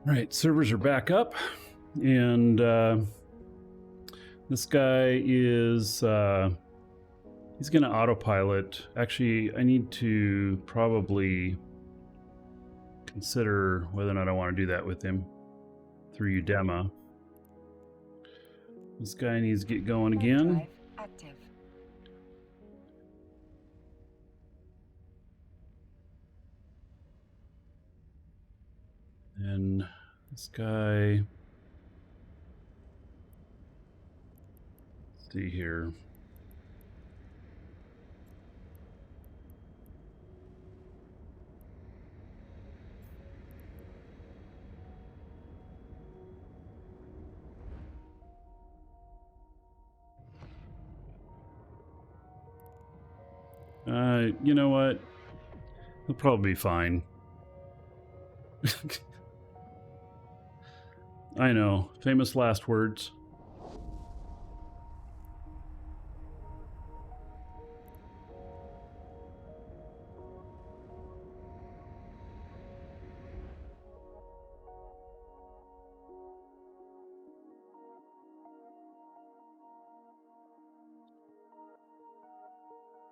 All right, servers are back up, and this guy is he's going to autopilot. Actually, I need to probably consider whether or not I want to do that with him through Udema. This guy needs to get going again. Active. And this guy, let's see here. You know what? He'll probably be fine. I know. Famous last words.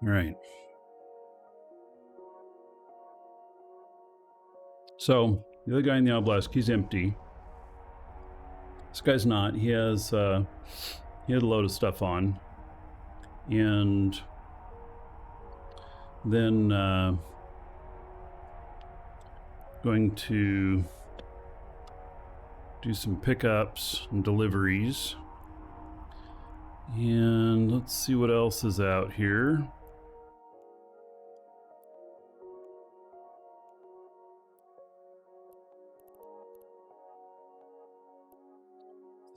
All right. So the other guy in the obelisk, he's empty. This guy's not. He has a load of stuff on, and then going to do some pickups and deliveries. And let's see what else is out here.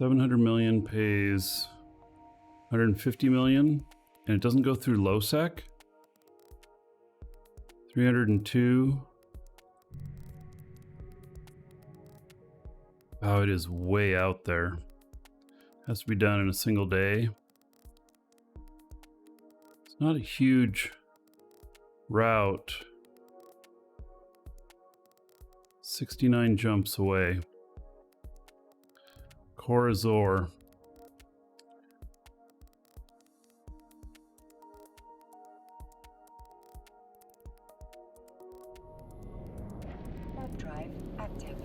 $700 million pays 150 million, and it doesn't go through LOSEC. 302. Oh, it is way out there. Has to be done in a single day. It's not a huge route. 69 jumps away. Corazor. Warp drive active.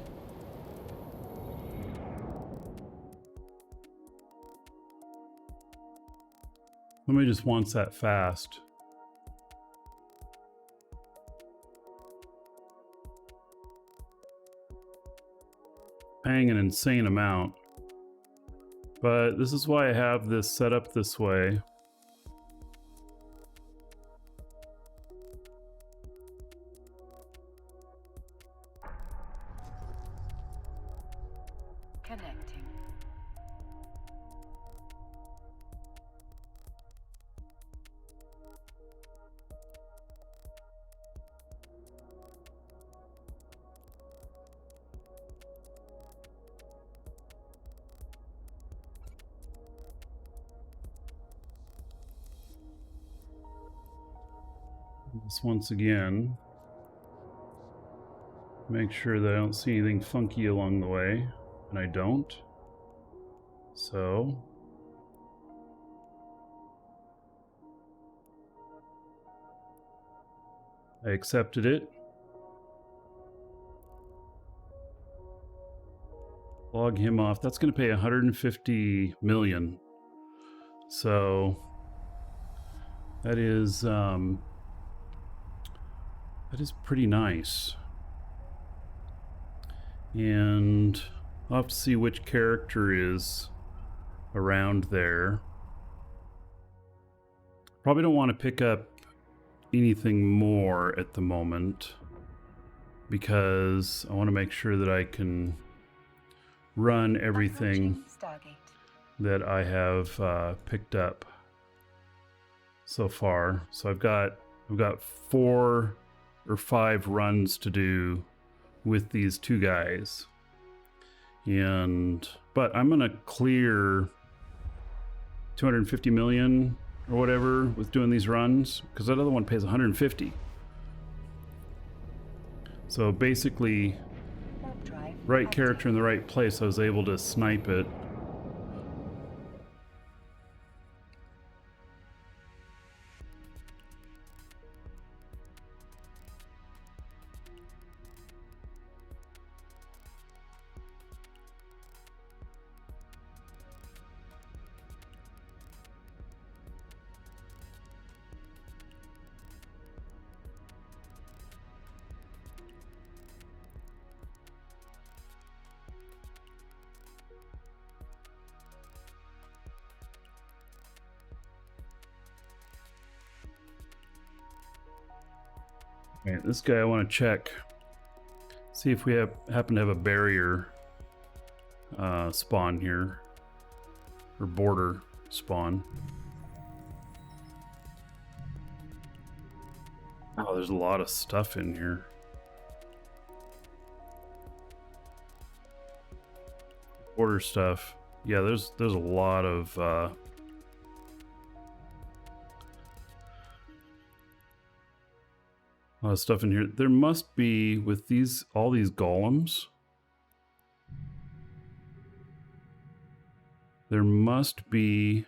Somebody just wants that fast. Paying an insane amount. But this is why I have this set up this way. Connecting. This once again. Make sure that I don't see anything funky along the way, and I don't. So I accepted it. Log him off. That's going to pay 150 million. So that is pretty nice. And I'll have to see which character is around there. Probably don't want to pick up anything more at the moment because I want to make sure that I can run everything that I have picked up so far. So I've got 4 or 5 runs to do with these 2 guys, but I'm gonna clear 250 million or whatever with doing these runs because that other one pays 150. So basically right character in the right place, I was able to snipe it. All right, this guy I want to check. See if we happen to have a barrier spawn here. Or border spawn. Oh, there's a lot of stuff in here. Border stuff. Yeah, there's a lot of stuff in here. There must be, with all these golems, there must be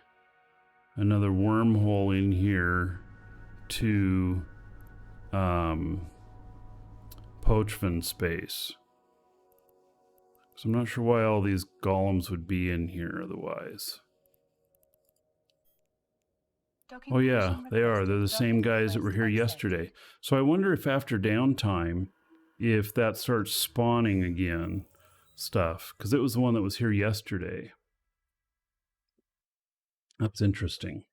another wormhole in here to Pochvan space. So I'm not sure why all these golems would be in here otherwise. Oh yeah, they are. They're the same guys that were here yesterday. So I wonder if after downtime, if that starts spawning again stuff, because it was the one that was here yesterday. That's interesting.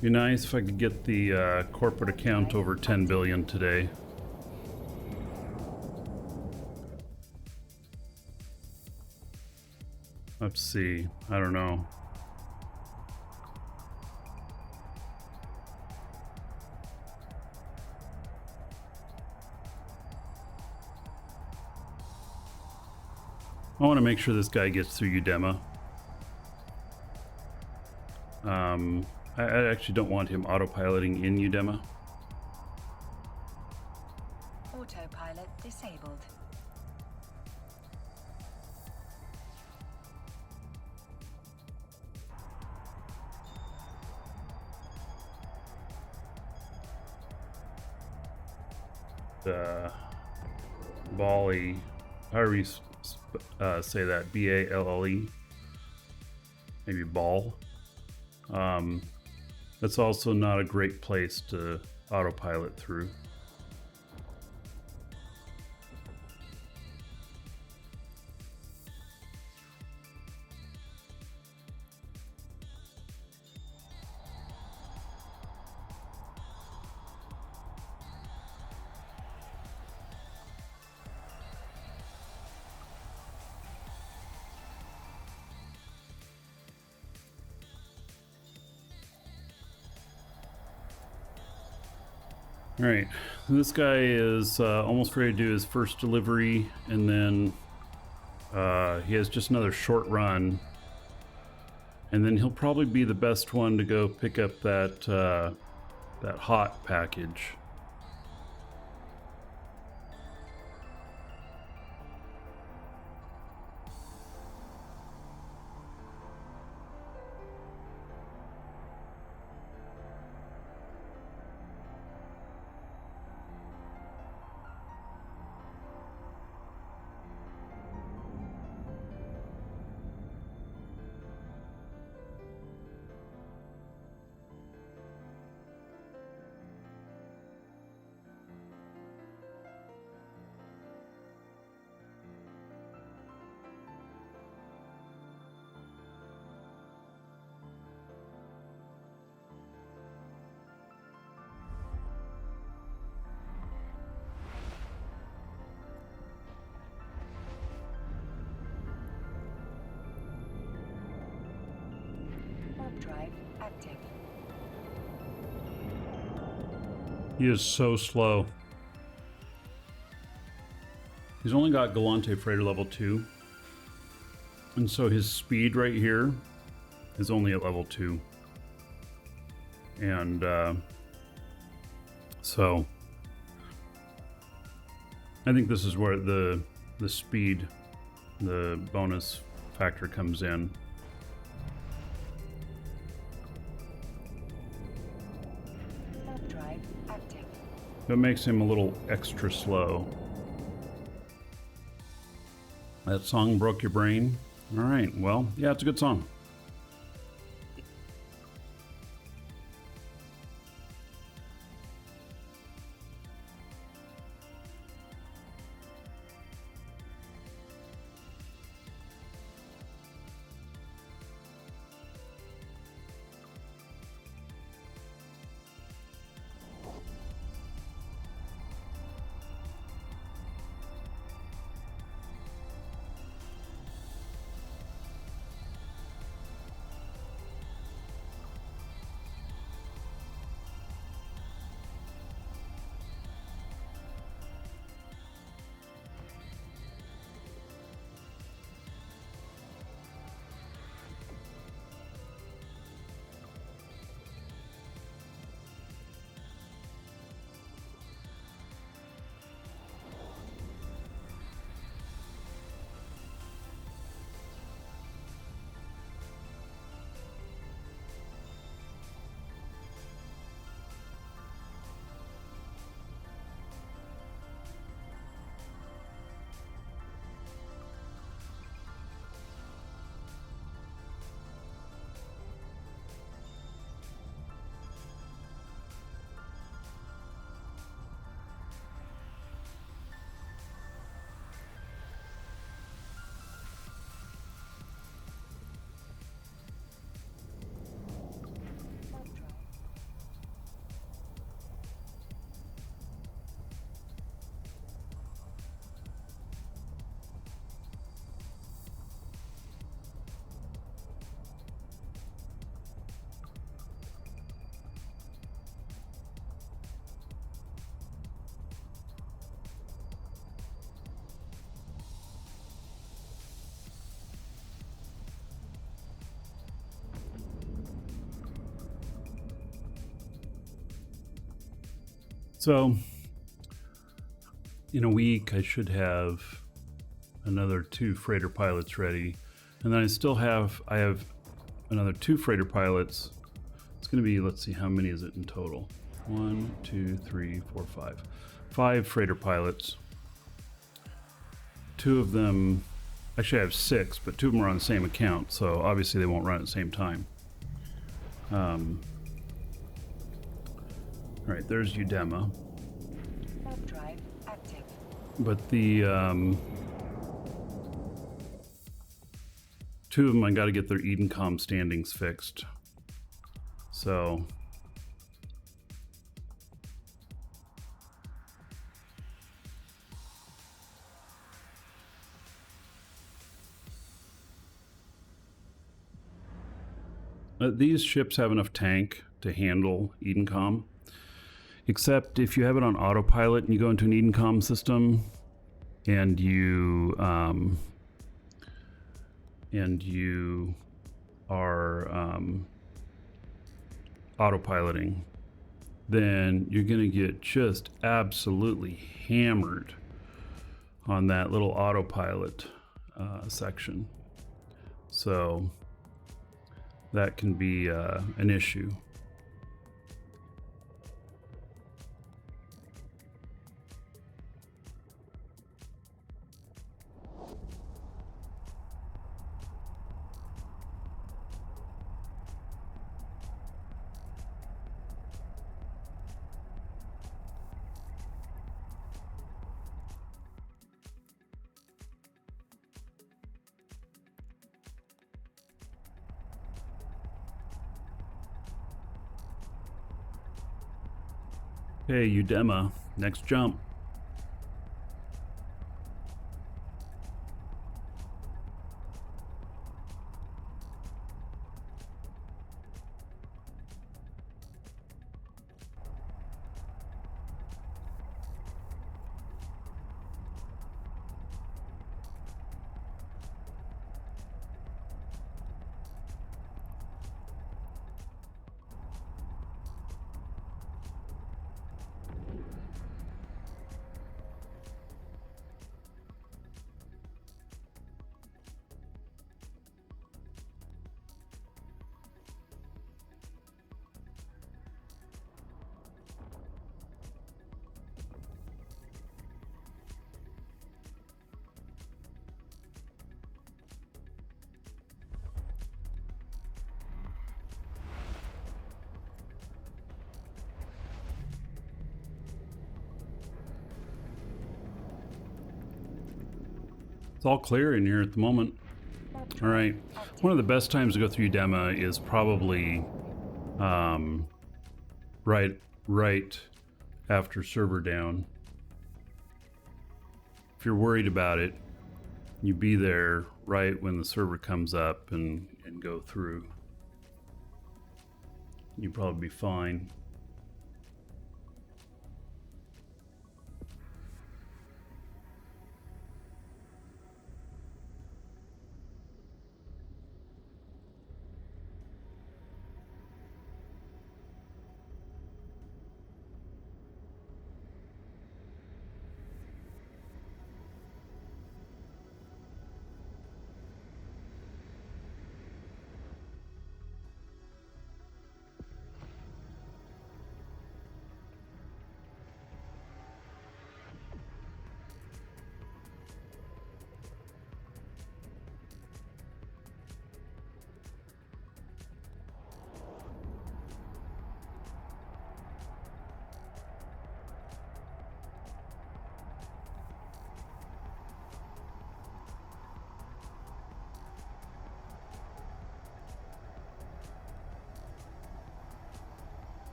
Be nice if I could get the corporate account over 10 billion today. Let's see. I don't know. I want to make sure this guy gets through Udema. I actually don't want him autopiloting in Udema. Autopilot disabled. Bali, however you say that, B-A-L-L-E, maybe Ball. That's also not a great place to autopilot through. All right, this guy is almost ready to do his first delivery, and then he has just another short run, and then he'll probably be the best one to go pick up that that hot package. Warp drive active. He is so slow. He's only got Galante Freighter level 2. And so his speed right here is only at level 2. And so I think this is where the speed, the bonus factor comes in. Warp drive active. That makes him a little extra slow. That song broke your brain? All right, well, yeah, it's a good song. So, in a week, I should have another 2 freighter pilots ready. And then I have another 2 freighter pilots. It's going to be, let's see, how many is it in total? 1, 2, 3, 4, 5. 5 freighter pilots. 2 of them, actually I have 6, but 2 of them are on the same account. So obviously they won't run at the same time. All right, there's Udema. Warp drive active. But the 2 of them, I got to get their Edencom standings fixed. So these ships have enough tank to handle Edencom. Except if you have it on autopilot and you go into an Edencom system and you are autopiloting, then you're going to get just absolutely hammered on that little autopilot section. So that can be an issue. Hey, Udema, next jump. all clear in here at the moment. All right. One of the best times to go through Dema is probably right after server down. If you're worried about it, you be there right when the server comes up and go through. You'll probably be fine.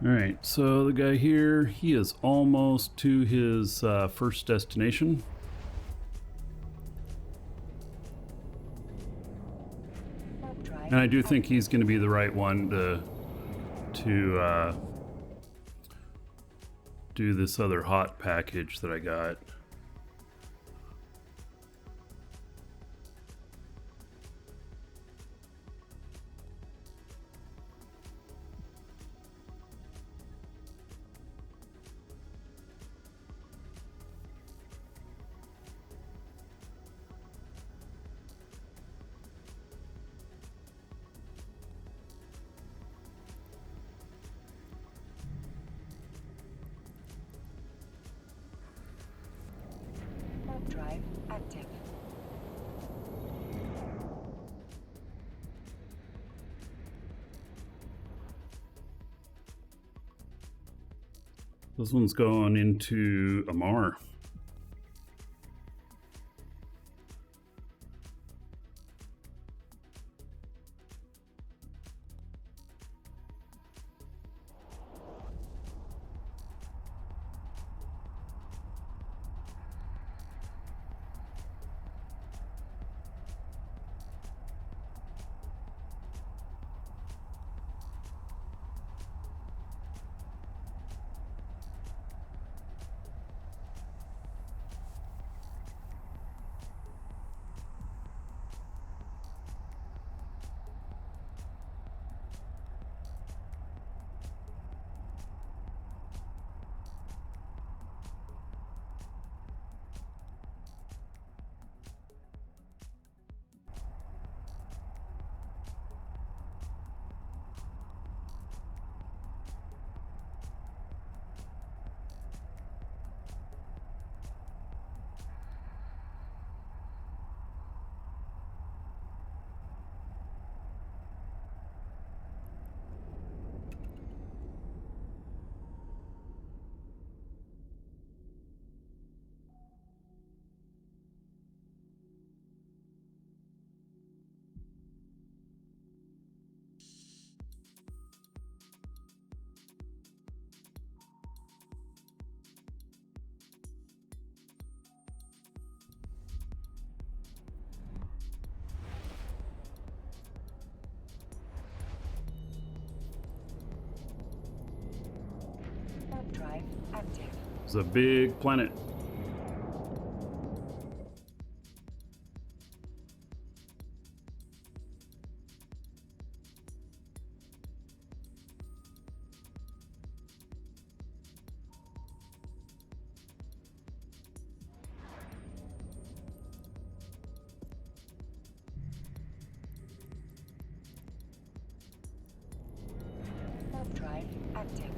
All right, so the guy here, he is almost to his first destination. And I do think he's going to be the right one to do this other hot package that I got. Drive active. This one's going into Amar. Drive active. It's a big planet. Drive active.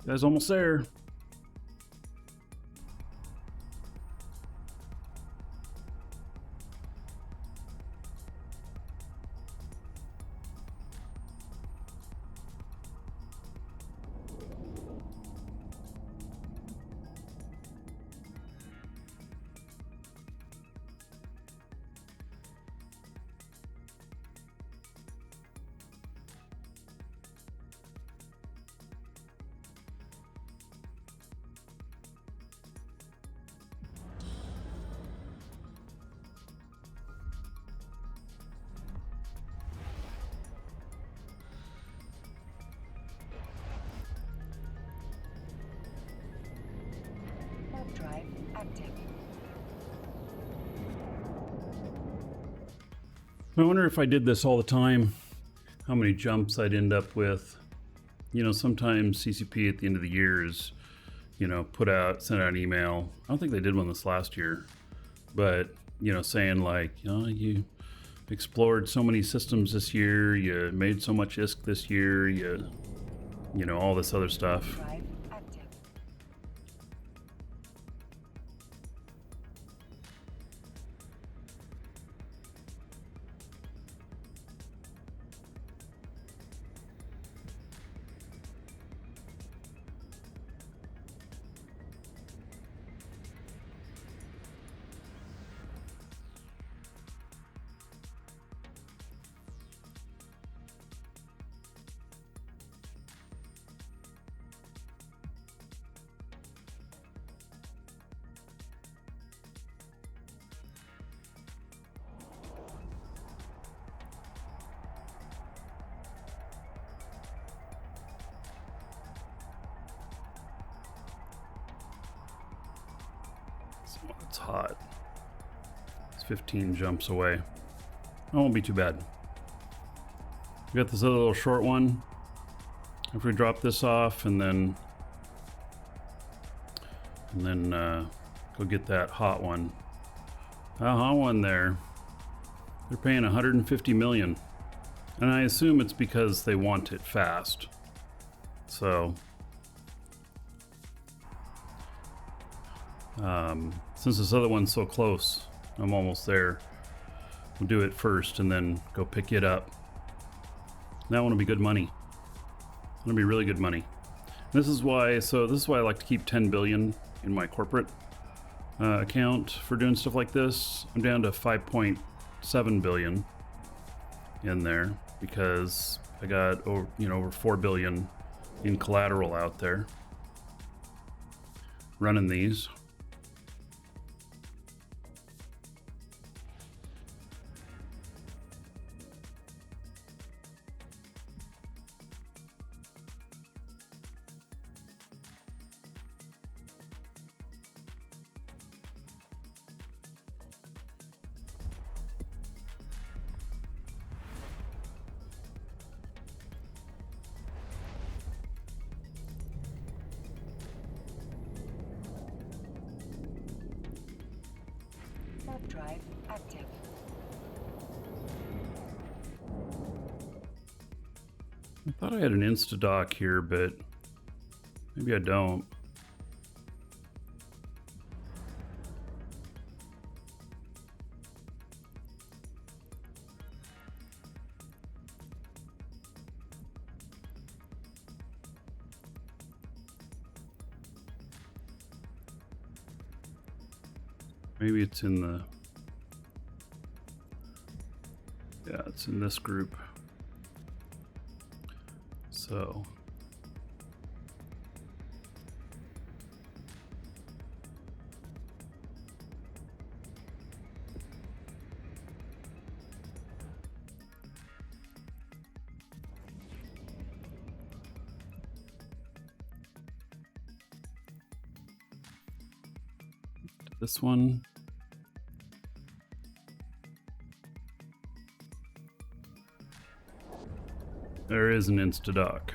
Guy's almost there. Warp drive active. I wonder if I did this all the time, how many jumps I'd end up with. You know, sometimes CCP at the end of the year is, you know, send out an email. I don't think they did one this last year, but, you know, saying like, you know, you explored so many systems this year, you made so much ISK this year, you know, all this other stuff. Drive active. It's hot. It's 15 jumps away. That won't be too bad. We got this other little short one. If we drop this off and then go get that hot one. That hot one there. They're paying 150 million. And I assume it's because they want it fast. So since this other one's so close, I'm almost there. We'll do it first and then go pick it up. That one will be good money. It'll be really good money. This is why I like to keep 10 billion in my corporate account for doing stuff like this. I'm down to 5.7 billion in there because I got over 4 billion in collateral out there running these. Warp drive active. I thought I had an Instadock here, but maybe I don't. Maybe it's in the... Yeah, it's in this group. So... This one. There is an Instadock.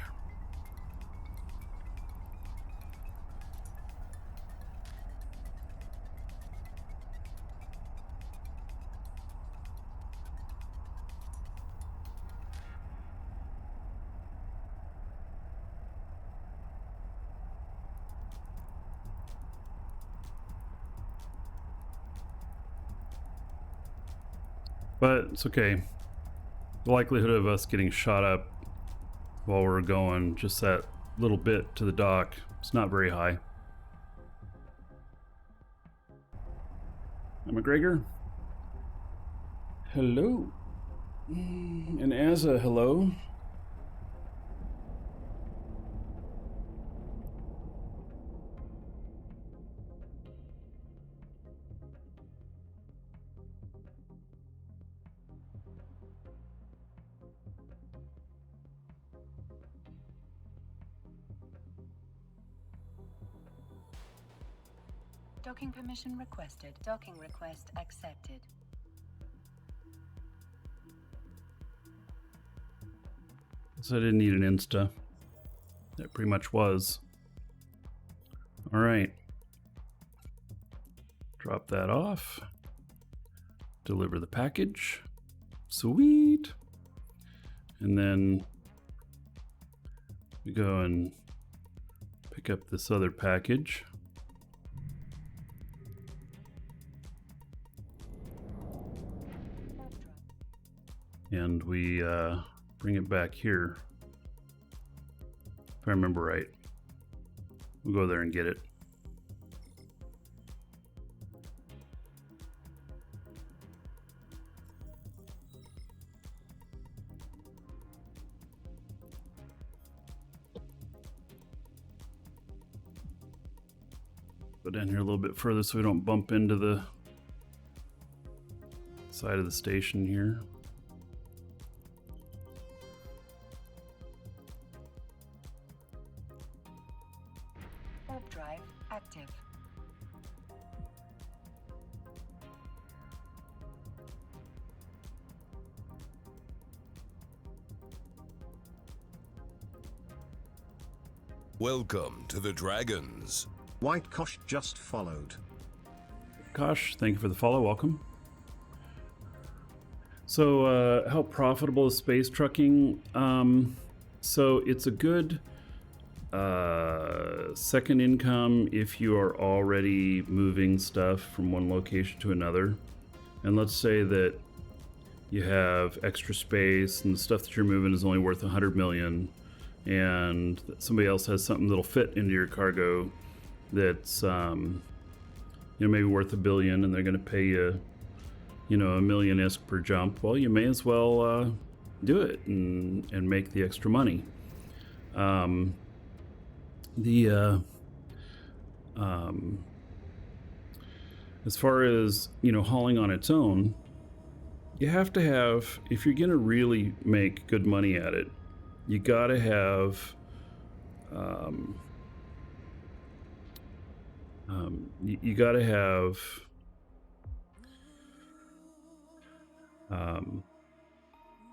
But it's okay. The likelihood of us getting shot up while we're going just that little bit to the dock, it's not very high. McGregor. Hello. And as a hello. Docking permission requested. Docking request accepted. So I didn't need an Insta. That pretty much was. All right. Drop that off. Deliver the package. Sweet. And then we go and pick up this other package. And we bring it back here. If I remember right. We'll go there and get it. Go down here a little bit further so we don't bump into the side of the station here. Warp drive active. Welcome to the Dragons. White Kosh just followed. Kosh, thank you for the follow. Welcome. So, how profitable is space trucking? So it's a good second income if you are already moving stuff from one location to another. And let's say that you have extra space and the stuff that you're moving is only worth 100 million, and somebody else has something that'll fit into your cargo that's maybe worth $1 billion, and they're going to pay you $1 million ISK per jump. Well, you may as well do it and make the extra money. As far as hauling on its own, you have to have, if you're going to really make good money at it, you got to have you got to have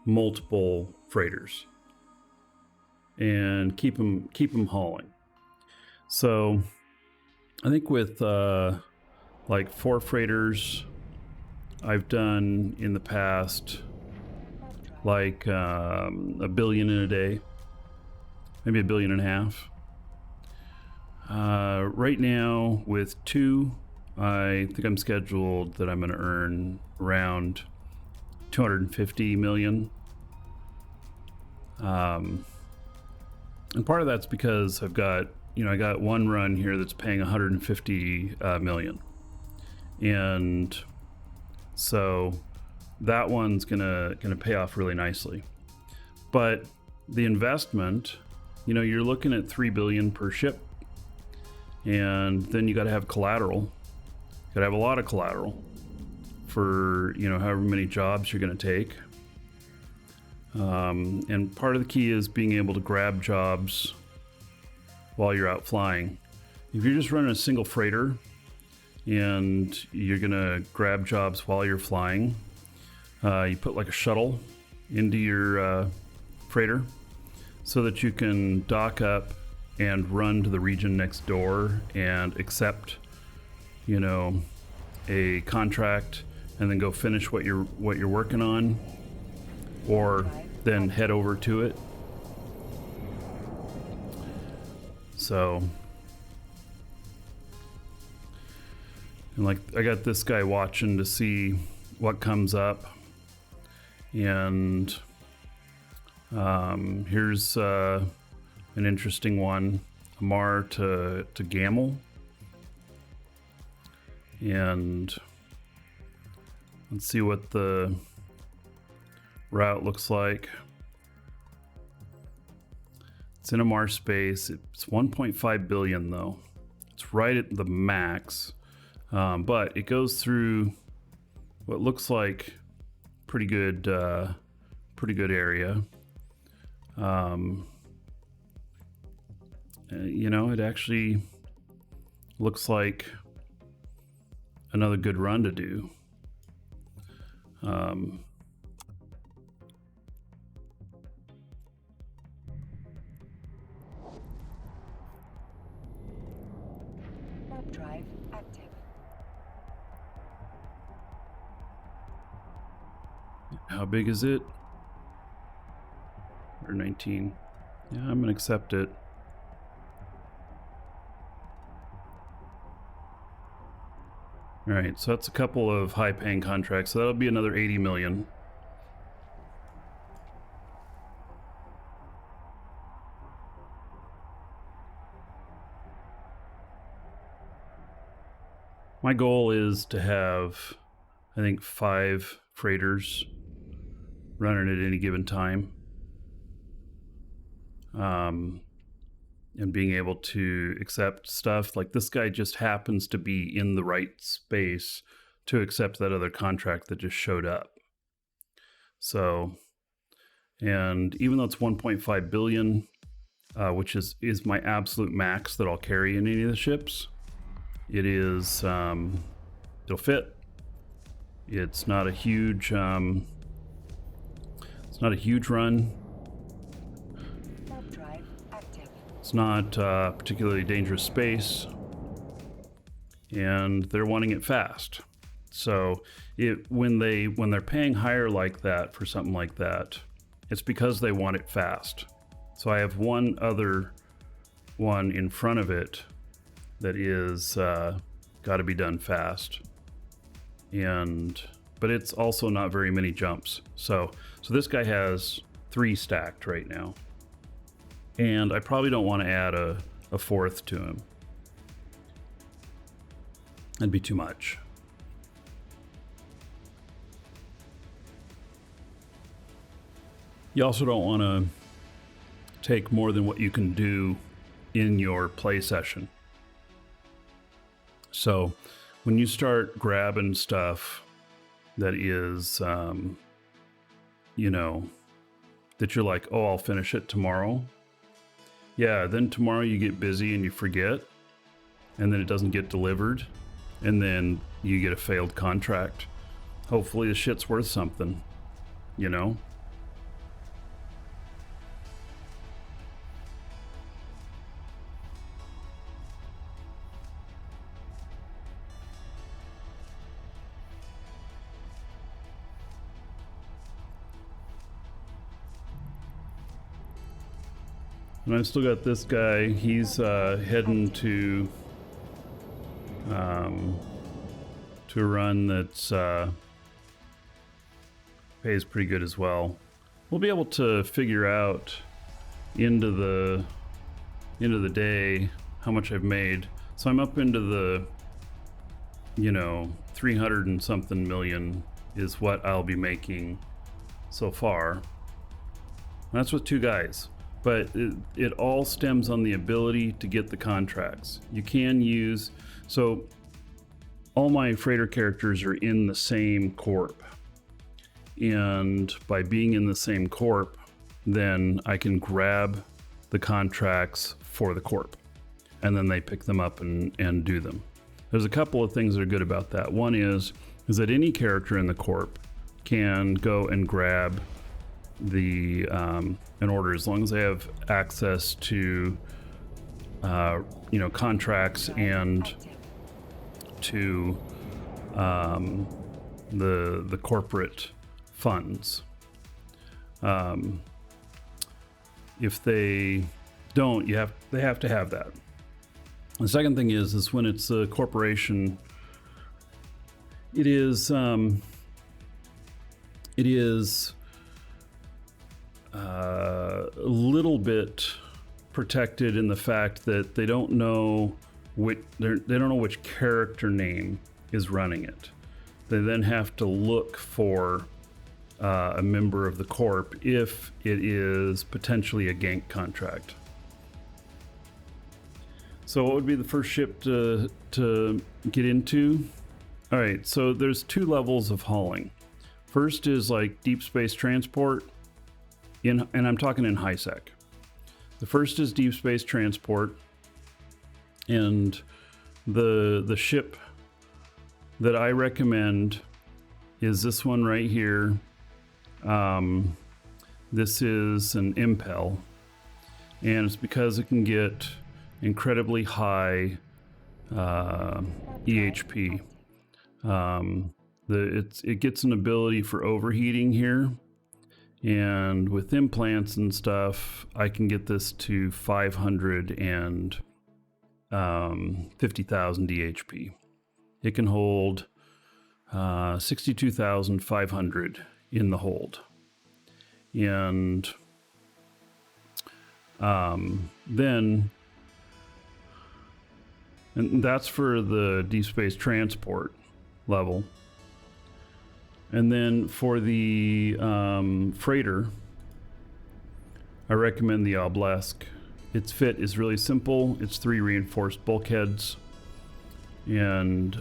multiple freighters and keep them hauling. So I think with like 4 freighters I've done in the past like $1 billion in a day, maybe $1.5 billion. Right now with 2, I think I'm scheduled that I'm going to earn around 250 million. And part of that's because I've got, I got one run here that's paying 150 million. And so that one's gonna pay off really nicely. But the investment, you're looking at 3 billion per ship. And then you got to have collateral. You got to have a lot of collateral for, however many jobs you're going to take. And part of the key is being able to grab jobs while you're out flying. If you're just running a single freighter and you're going to grab jobs while you're flying, you put like a shuttle into your freighter so that you can dock up and run to the region next door and accept, a contract, and then go finish what you're working on, or then head over to it. So, and like I got this guy watching to see what comes up And here's an interesting one, Amar to Gamel. And let's see what the route looks like. It's in Amar space. It's 1.5 billion though. It's right at the max, but it goes through what looks like pretty good area. You know, it actually looks like another good run to do. Warp drive active. How big is it? Or 19. Yeah, I'm gonna accept it. All right, so that's a couple of high-paying contracts. So that'll be another 80 million. My goal is to have, I think, 5 freighters running at any given time. And being able to accept stuff. Like this guy just happens to be in the right space to accept that other contract that just showed up. So, and even though it's 1.5 billion, which is my absolute max that I'll carry in any of the ships, it is, it'll fit. It's not a huge, run. Warp drive active. It's not particularly dangerous space, and they're wanting it fast. So when they're paying higher like that for something like that, it's because they want it fast. So I have one other one in front of it that is got to be done fast, but it's also not very many jumps. So this guy has 3 stacked right now. And I probably don't want to add a 4th to him. That'd be too much. You also don't want to take more than what you can do in your play session. So when you start grabbing stuff that is, you know, that you're like, oh, I'll finish it tomorrow. Yeah, then tomorrow you get busy and you forget, and then it doesn't get delivered, and then you get a failed contract. Hopefully the shit's worth something, you know? And I've still got this guy. He's heading to a run that's pays pretty good as well. We'll be able to figure out into the day how much I've made. So I'm up into the, you know, 300 and something million is what I'll be making so far. And that's with 2 guys. But it all stems on the ability to get the contracts. You can use, so all my freighter characters are in the same corp. And by being in the same corp, then I can grab the contracts for the corp. And then they pick them up and do them. There's a couple of things that are good about that. One is that any character in the corp can go and grab the an order as long as they have access to you know, contracts and to the corporate funds. If they don't, they have to have that. The second thing is when it's a corporation, it is a little bit protected in the fact that they don't know which character name is running it. They then have to look for a member of the corp if it is potentially a gank contract. So what would be the first ship to get into? All right, so there's 2 levels of hauling. First is like deep space transport, and I'm talking in high sec. The first is deep space transport, and the ship that I recommend is this one right here. This is an impel, and it's because it can get incredibly high EHP. It gets an ability for overheating here, and with implants and stuff, I can get this to 550,000 EHP. It can hold 62,500 in the hold, and then. And that's for the deep space transport level. And then for the freighter, I recommend the Obelisk. Its fit is really simple. It's 3 reinforced bulkheads. And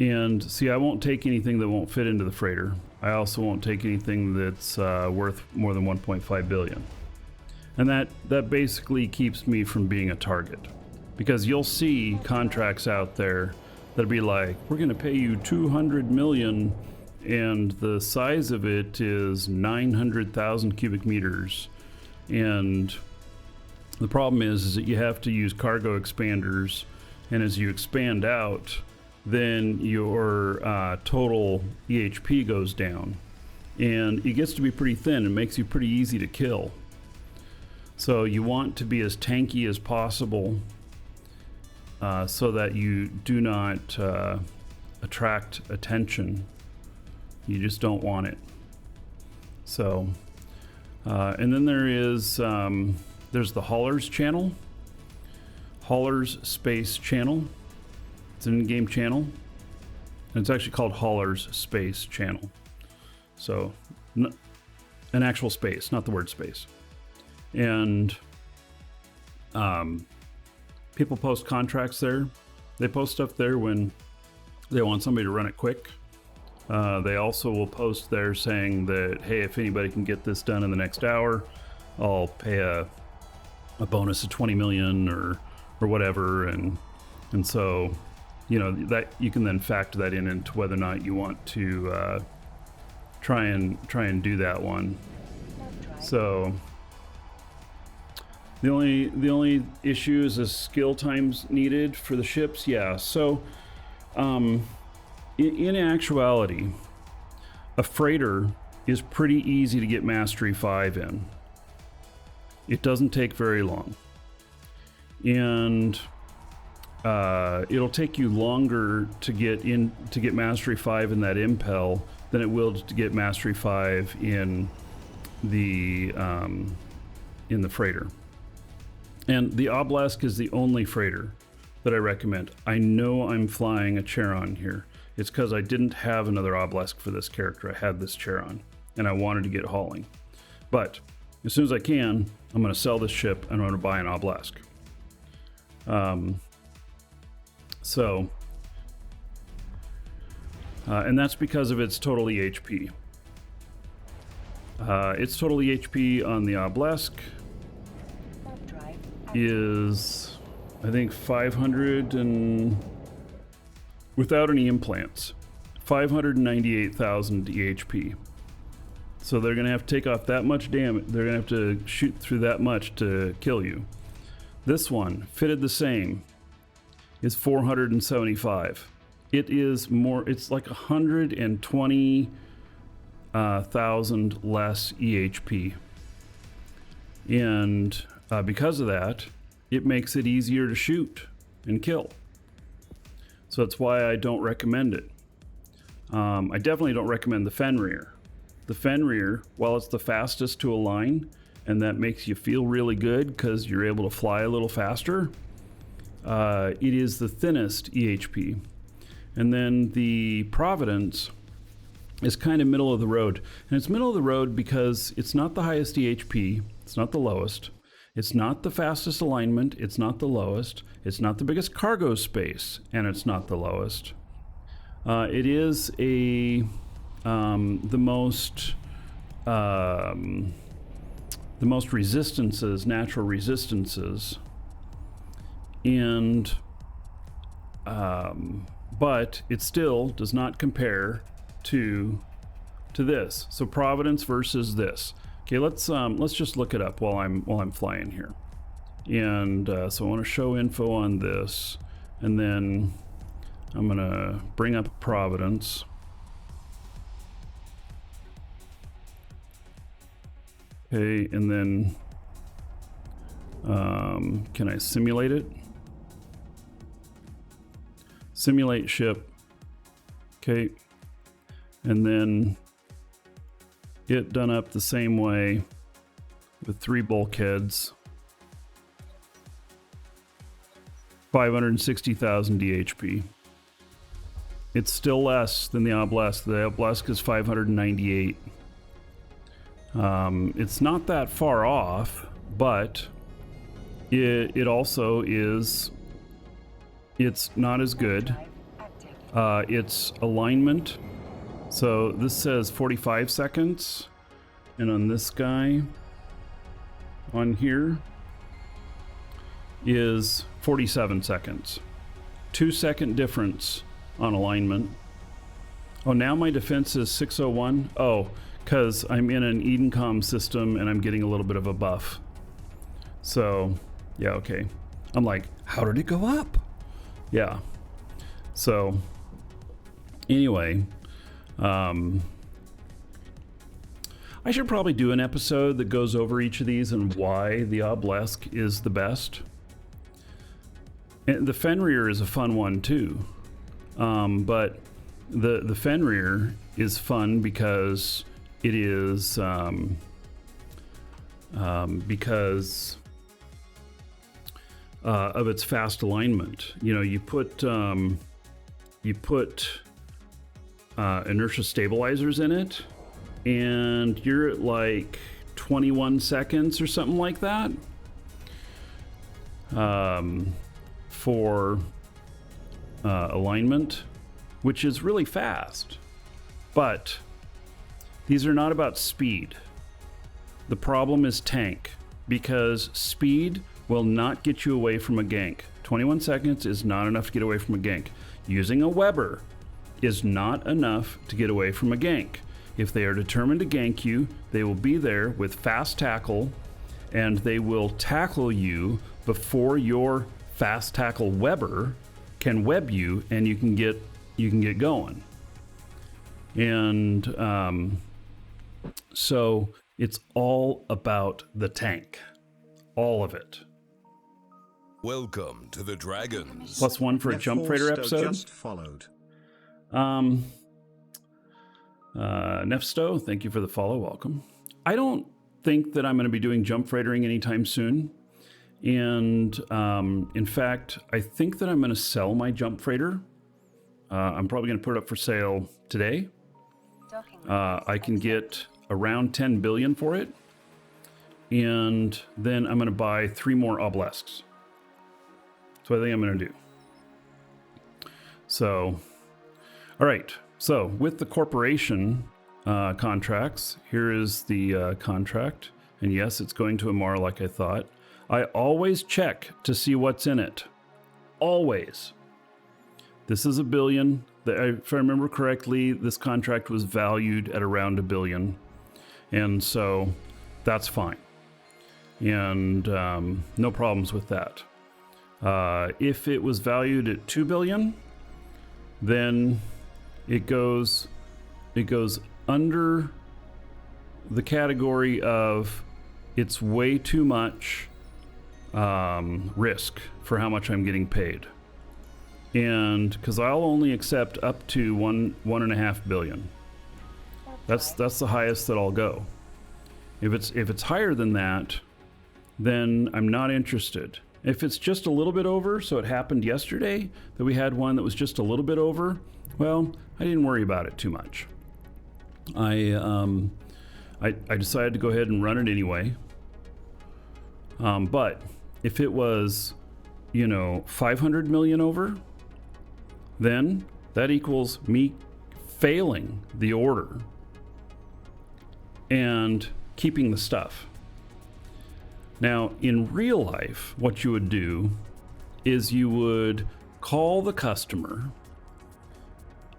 and see, I won't take anything that won't fit into the freighter. I also won't take anything that's worth more than 1.5 billion. And that basically keeps me from being a target, because you'll see contracts out there that'll be like, we're going to pay you 200 million, and the size of it is 900,000 cubic meters. And the problem is that you have to use cargo expanders, and as you expand out, then your total EHP goes down, and it gets to be pretty thin. It makes you pretty easy to kill. So you want to be as tanky as possible, so that you do not attract attention. You just don't want it. So, and then there's the Haulers channel, Haulers Space channel. It's an in-game channel, and it's actually called Haulers Space channel. So, an actual space, not the word space. And people post contracts there. They post stuff there when they want somebody to run it quick. They also will post there saying that, hey, if anybody can get this done in the next hour, I'll pay a bonus of 20 million or whatever. And so, you know, that you can then factor that into whether or not you want to try and do that one. So the only issue is the skill times needed for the ships. Yeah. So in actuality, a freighter is pretty easy to get Mastery 5 in. It doesn't take very long, and it'll take you longer to get Mastery 5 in that impel than it will to get Mastery 5 in the freighter. And the Obelisk is the only freighter that I recommend. I know I'm flying a Charon here. It's because I didn't have another Obelisk for this character. I had this Charon, and I wanted to get hauling. But as soon as I can, I'm going to sell this ship and I'm going to buy an Obelisk. And that's because of its total EHP. Its total EHP on the Obelisk is, I think, 500 and, without any implants, 598,000 EHP. So they're going to have to take off that much damage. They're going to have to shoot through that much to kill you. This one, fitted the same, is 475. It is more, it's like 120,000 less EHP. And because of that, it makes it easier to shoot and kill. So that's why I don't recommend it. I definitely don't recommend the Fenrir. The Fenrir, while it's the fastest to align, and that makes you feel really good because you're able to fly a little faster, it is the thinnest EHP. And then the Providence is kind of middle of the road. And it's middle of the road because it's not the highest EHP, it's not the lowest, it's not the fastest alignment, it's not the lowest, it's not the biggest cargo space, and it's not the lowest. It is the most resistances, natural resistances, and but it still does not compare to this. So Providence versus this. Okay, let's just look it up while I'm flying here. And so I want to show info on this, and then I'm gonna bring up Providence. Okay, and then can I simulate it? Simulate ship. Okay, and then it done up the same way with 3 bulkheads. 560,000 DHP. It's still less than the Obelisk. The Obelisk is 598. It's not that far off, but it also is, it's not as good. Its alignment, so this says 45 seconds, and on this guy on here is 47 seconds. 2-second difference on alignment. Oh, now my defense is 601. Oh, because I'm in an Edencom system and I'm getting a little bit of a buff. So, yeah, okay. I'm like, how did it go up? Yeah. So, anyway, I should probably do an episode that goes over each of these and why the Obelisk is the best. And the Fenrir is a fun one too. But the Fenrir is fun because it is because of its fast alignment. You know, you put inertia stabilizers in it, and you're at like 21 seconds or something like that for alignment, which is really fast. But these are not about speed. The problem is tank, because speed will not get you away from a gank. 21 seconds is not enough to get away from a gank. Using a Weber is not enough to get away from a gank. If they are determined to gank you, they will be there with fast tackle, and they will tackle you before your fast tackle Weber can web you, and you can get going. And so it's all about the tank, all of it. Welcome to the Dragons. +1 for a Jump Freighter episode. Just followed. Nefsto, thank you for the follow. Welcome. I don't think that I'm going to be doing Jump Freightering anytime soon. And in fact, I think that I'm going to sell my Jump Freighter. I'm probably going to put it up for sale today. I can get around 10 billion for it. And then I'm going to buy 3 more obelisks. So I think I'm going to do. So, all right. So with the corporation contracts, here is the contract. And yes, it's going to Amar like I thought. I always check to see what's in it. Always. This is $1 billion. If I remember correctly, this contract was valued at around $1 billion. And so that's fine. And no problems with that. If it was valued at $2 billion, then it goes under the category of it's way too much risk for how much I'm getting paid. and because I'll only accept up to 1.5 billion. That's the highest that I'll go. If it's higher than that, then I'm not interested. If it's just a little bit over, so it happened yesterday that we had one that was just a little bit over, well, I didn't worry about it too much. I decided to go ahead and run it anyway. But if it was, 500 million over, then that equals me failing the order and keeping the stuff. Now, in real life, what you would do is you would call the customer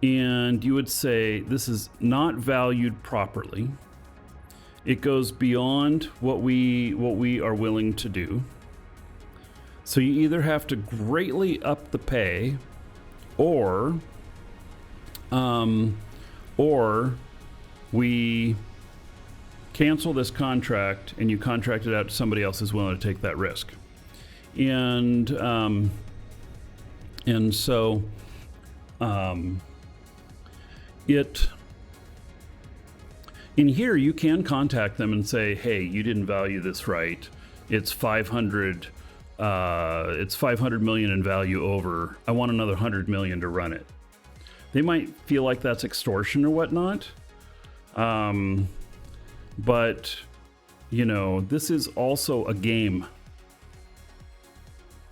and you would say, this is not valued properly. It goes beyond what we are willing to do. So you either have to greatly up the pay or we cancel this contract and you contract it out to somebody else who's willing to take that risk. And so in here you can contact them and say, hey, you didn't value this right. It's 500 million in value over. I want another 100 million to run it. They might feel like that's extortion or whatnot. But, this is also a game.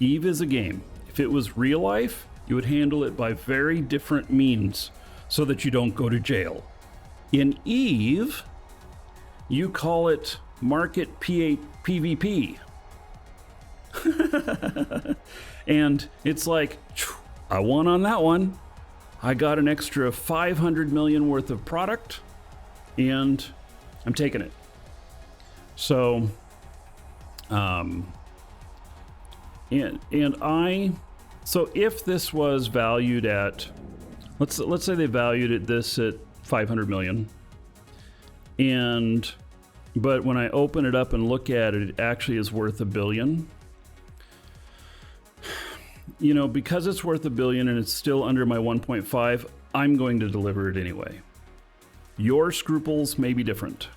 Eve is a game. If it was real life, you would handle it by very different means so that you don't go to jail. In Eve, you call it market PvP. And it's like, I won on that one. I got an extra 500 million worth of product and I'm taking it. So, so if this was valued at, let's say they valued this at 500 million, but when I open it up and look at it, it actually is worth $1 billion. Because it's worth $1 billion and it's still under my 1.5, I'm going to deliver it anyway. Your scruples may be different.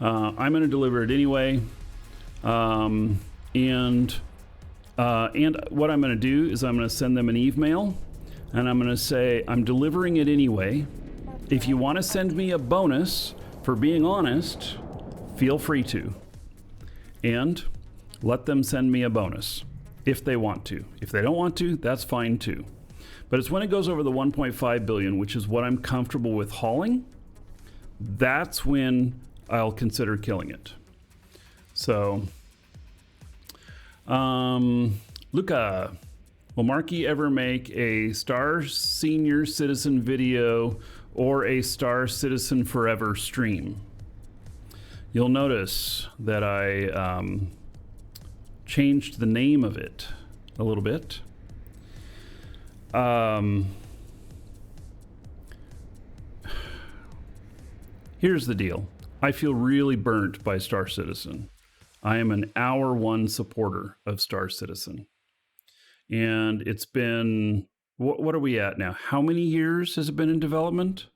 I'm going to deliver it anyway. And what I'm going to do is I'm going to send them an Eve mail and I'm going to say, I'm delivering it anyway. If you want to send me a bonus for being honest, feel free to. And let them send me a bonus if they want to. If they don't want to, that's fine too. But it's when it goes over the 1.5 billion, which is what I'm comfortable with hauling, that's when I'll consider killing it. So, Luca, will Markee ever make a Star Senior Citizen video or a Star Citizen Forever stream? You'll notice that I changed the name of it a little bit. Here's the deal. I feel really burnt by Star Citizen. I am an hour one supporter of Star Citizen. And it's been, what are we at now? How many years has it been in development?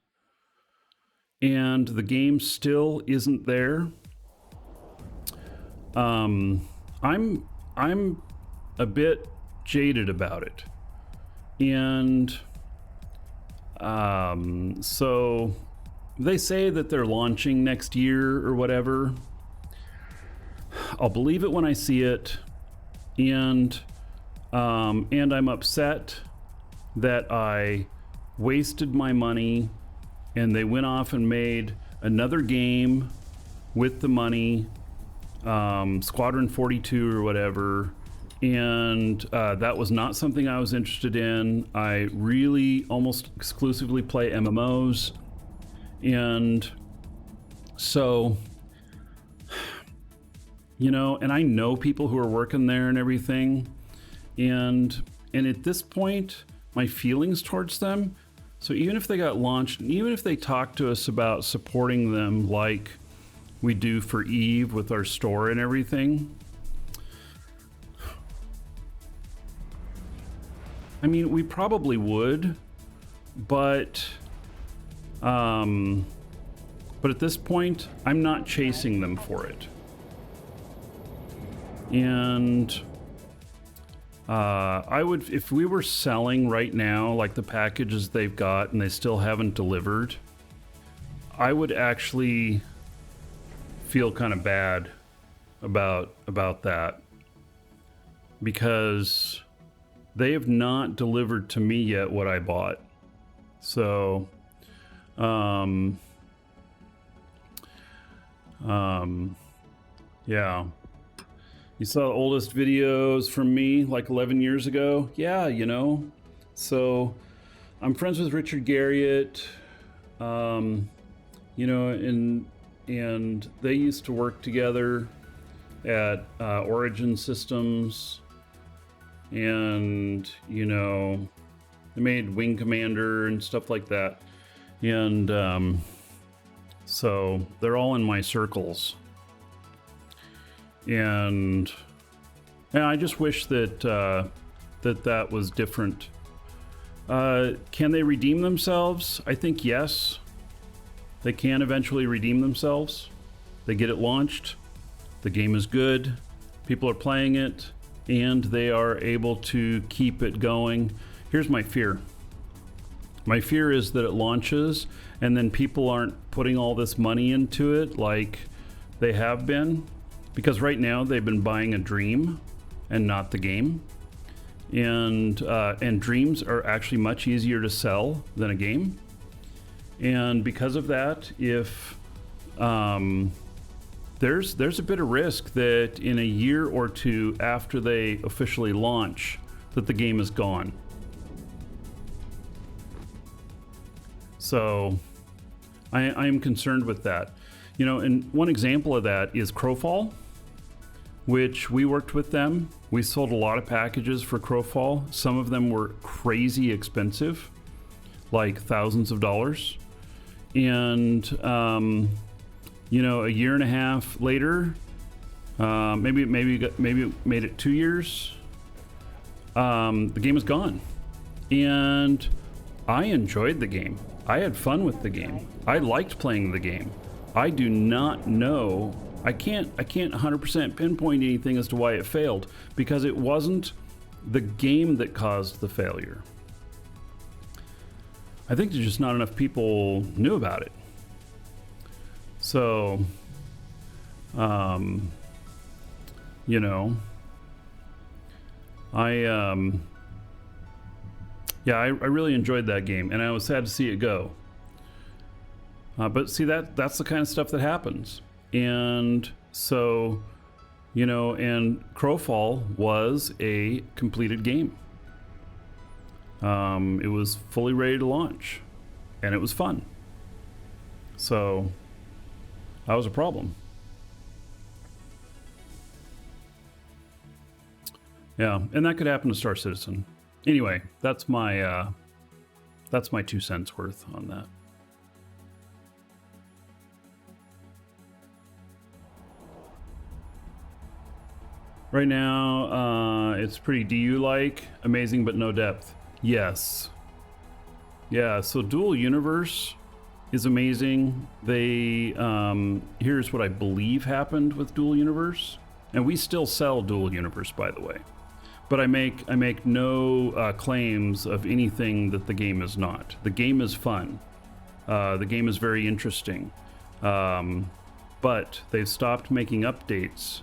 And the game still isn't there. I'm a bit jaded about it. And so they say that they're launching next year or whatever. I'll believe it when I see it. And I'm upset that I wasted my money and they went off and made another game with the money, Squadron 42 or whatever. And that was not something I was interested in. I really almost exclusively play MMOs. And so, and I know people who are working there and everything. And at this point, my feelings towards them, so even if they got launched, and even if they talk to us about supporting them like we do for Eve with our store and everything, I mean, we probably would, but at this point, I'm not chasing them for it. And I would, if we were selling right now, like the packages they've got and they still haven't delivered, I would actually feel kind of bad about that, because they have not delivered to me yet what I bought. So, yeah. You saw the oldest videos from me like 11 years ago? Yeah, you know. So, I'm friends with Richard Garriott, you know, and they used to work together at Origin Systems, and, you know, they made Wing Commander and stuff like that. And so they're all in my circles. And I just wish that that was different. Can they redeem themselves? I think yes. They can eventually redeem themselves. They get it launched. The game is good. People are playing it, and they are able to keep it going. Here's my fear. My fear is that it launches, and then people aren't putting all this money into it like they have been. Because right now they've been buying a dream and not the game. And dreams are actually much easier to sell than a game. And because of that, if there's a bit of risk that in a year or two after they officially launch, that the game is gone. So I am concerned with that. You know, and one example of that is Crowfall, which we worked with them. We sold a lot of packages for Crowfall. Some of them were crazy expensive, like thousands of dollars. And, you know, a year and a half later, maybe made it 2 years, the game is gone. And I enjoyed the game. I had fun with the game. I liked playing the game. I do not know. I can't 100% pinpoint anything as to why it failed, because it wasn't the game that caused the failure. I think there's just not enough people knew about it. So, you know, I really enjoyed that game, and I was sad to see it go. But see, that's the kind of stuff that happens. And so, you know, and Crowfall was a completed game. It was fully ready to launch, and it was fun. So that was a problem. Yeah, and that could happen to Star Citizen. Anyway, that's my 2 cents worth on that. Right now, it's pretty DU-like, amazing but no depth. Yes. Yeah, so Dual Universe is amazing. They, here's what I believe happened with Dual Universe. And we still sell Dual Universe, by the way. But I make no claims of anything that the game is not. The game is fun. The game is very interesting. But they've stopped making updates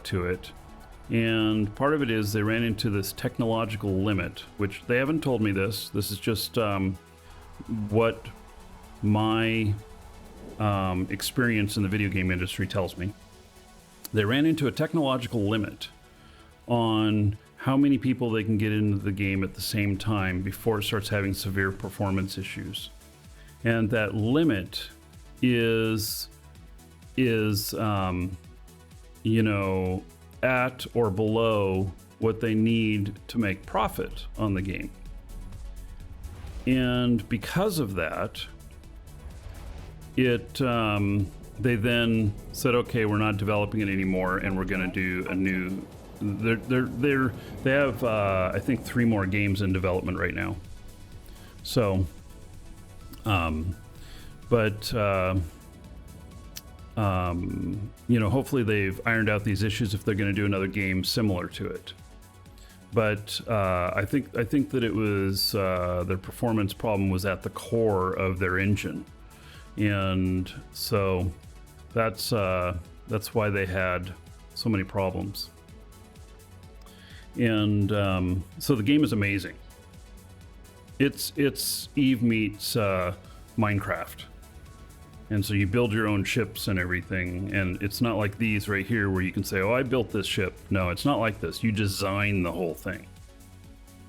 to it. And part of it is they ran into this technological limit, which they haven't told me this. This is just what my experience in the video game industry tells me. They ran into a technological limit on how many people they can get into the game at the same time before it starts having severe performance issues. And that limit is you know, at or below what they need to make profit on the game. And because of that, they then said, okay, we're not developing it anymore, and we're going to do a new they have I think 3 more games in development right now. So, but you know, hopefully they've ironed out these issues if they're going to do another game similar to it. But I think that it was their performance problem was at the core of their engine, and so that's why they had so many problems. And so the game is amazing. It's Eve meets Minecraft. And so you build your own ships and everything, and it's not like these right here where you can say, oh, I built this ship. No, it's not like this. You design the whole thing.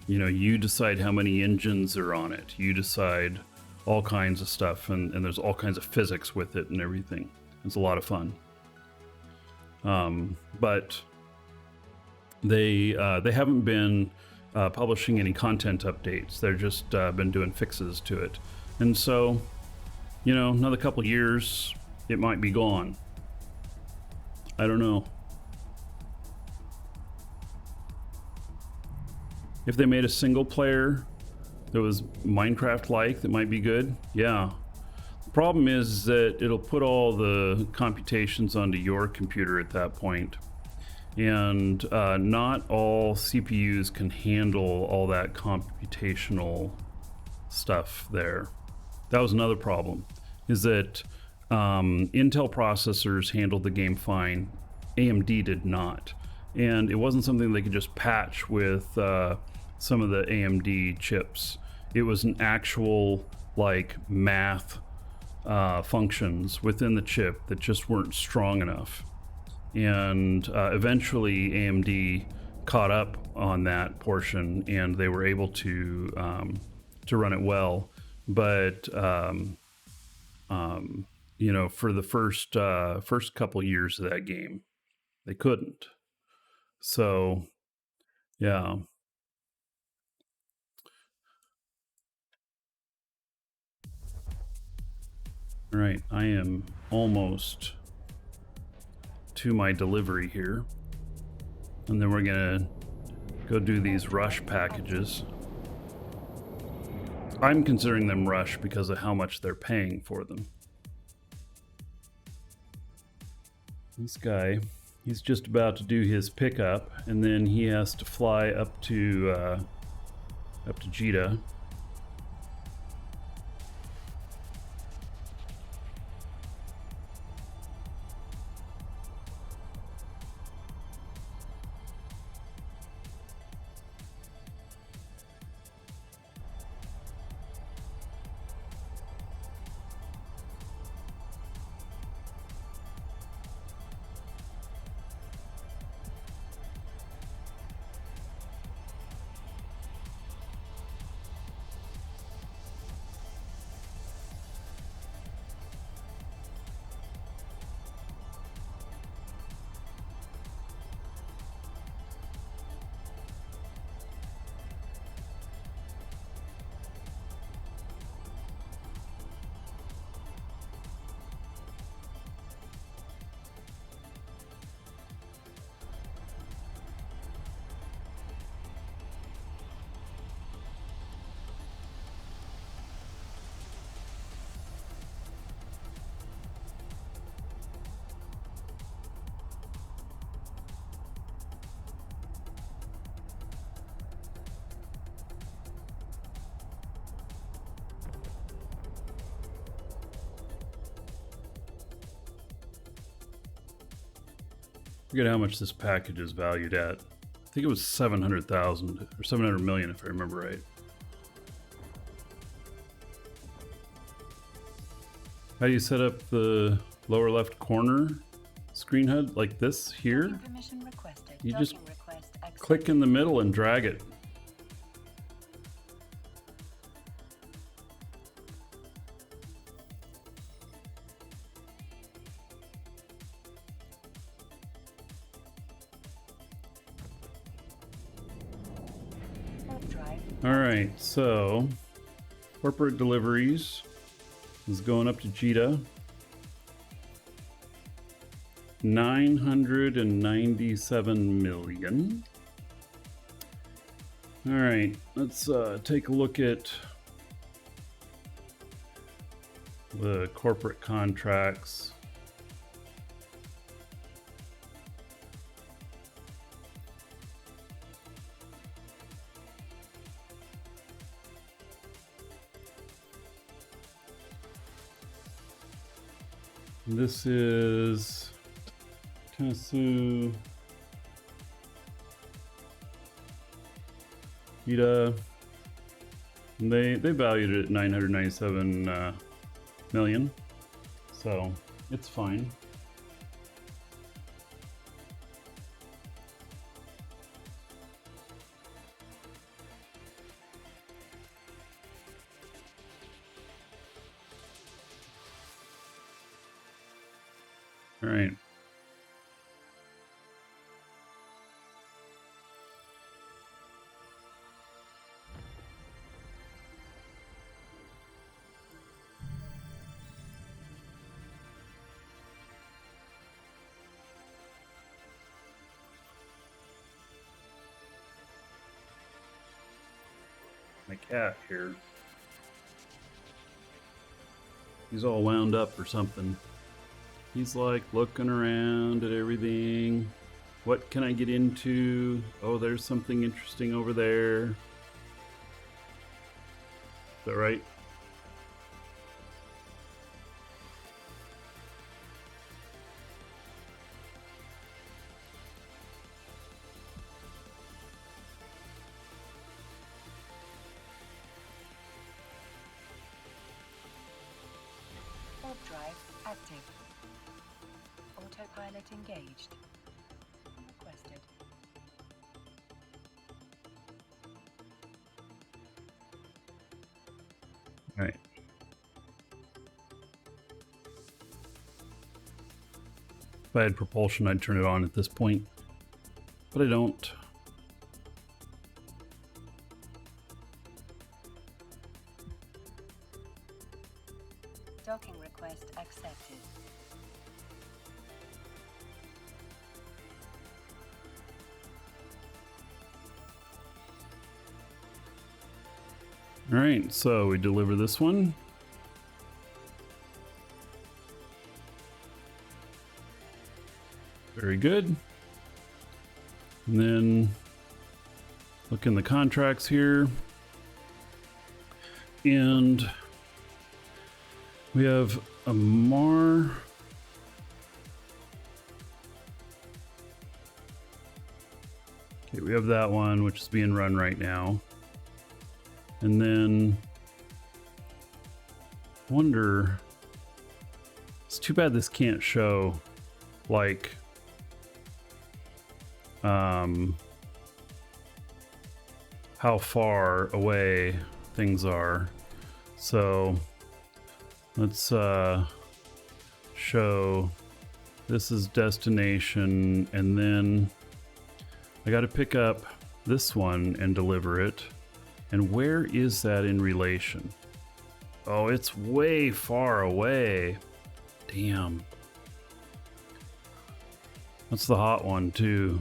You know, you decide how many engines are on it. You decide all kinds of stuff, and there's all kinds of physics with it and everything. It's a lot of fun. But they haven't been publishing any content updates. They're just been doing fixes to it. And so, you know, another couple years, it might be gone. I don't know. If they made a single player that was Minecraft-like, that might be good. Yeah. The problem is that it'll put all the computations onto your computer at that point. And not all CPUs can handle all that computational stuff there. That was another problem, is that Intel processors handled the game fine, AMD did not. And it wasn't something they could just patch with some of the AMD chips. It was an actual, like, math functions within the chip that just weren't strong enough. And eventually AMD caught up on that portion, and they were able to run it well. But you know, for the first couple years of that game, they couldn't. So, yeah. All right, I am almost to my delivery here, and then we're gonna go do these rush packages. I'm considering them rush because of how much they're paying for them. This guy, he's just about to do his pickup, and then he has to fly up to Jeddah. Forget how much this package is valued at. I think it was 700,000 or 700 million if I remember right. How do you set up the lower left corner screen HUD like this here? You just click in the middle and drag it. All right, so corporate deliveries is going up to Jeddah. 997 million. All right, let's take a look at the corporate contracts. This is Tennessee, Ida. They valued it at 997 million, so it's fine. All right. My cat here. He's all wound up or something. He's like looking around at everything. What can I get into? Oh, there's something interesting over there. Is that right? Warp drive active. Autopilot engaged. Requested. All right. If I had propulsion, I'd turn it on at this point, but I don't. Docking request accepted. All right, so we deliver this one. Very good. And then look in the contracts here. And we have a Mar. Okay, we have that one, which is being run right now. And then wonder, it's too bad this can't show like how far away things are. So let's show this is destination, and then I got to pick up this one and deliver it. And where is that in relation? Oh, it's way far away. Damn. That's the hot one too.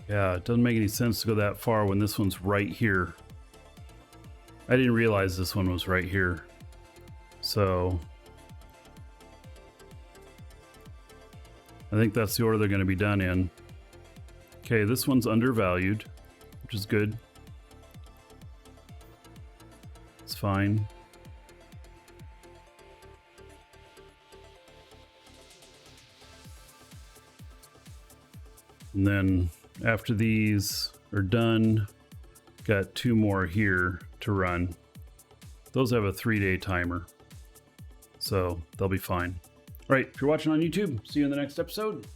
Yeah, it doesn't make any sense to go that far when this one's right here. I didn't realize this one was right here. So I think that's the order they're going to be done in. Okay, this one's undervalued, which is good. It's fine. And then after these are done, got two more here to run. Those have a 3-day timer, so they'll be fine. All right, if you're watching on YouTube, see you in the next episode.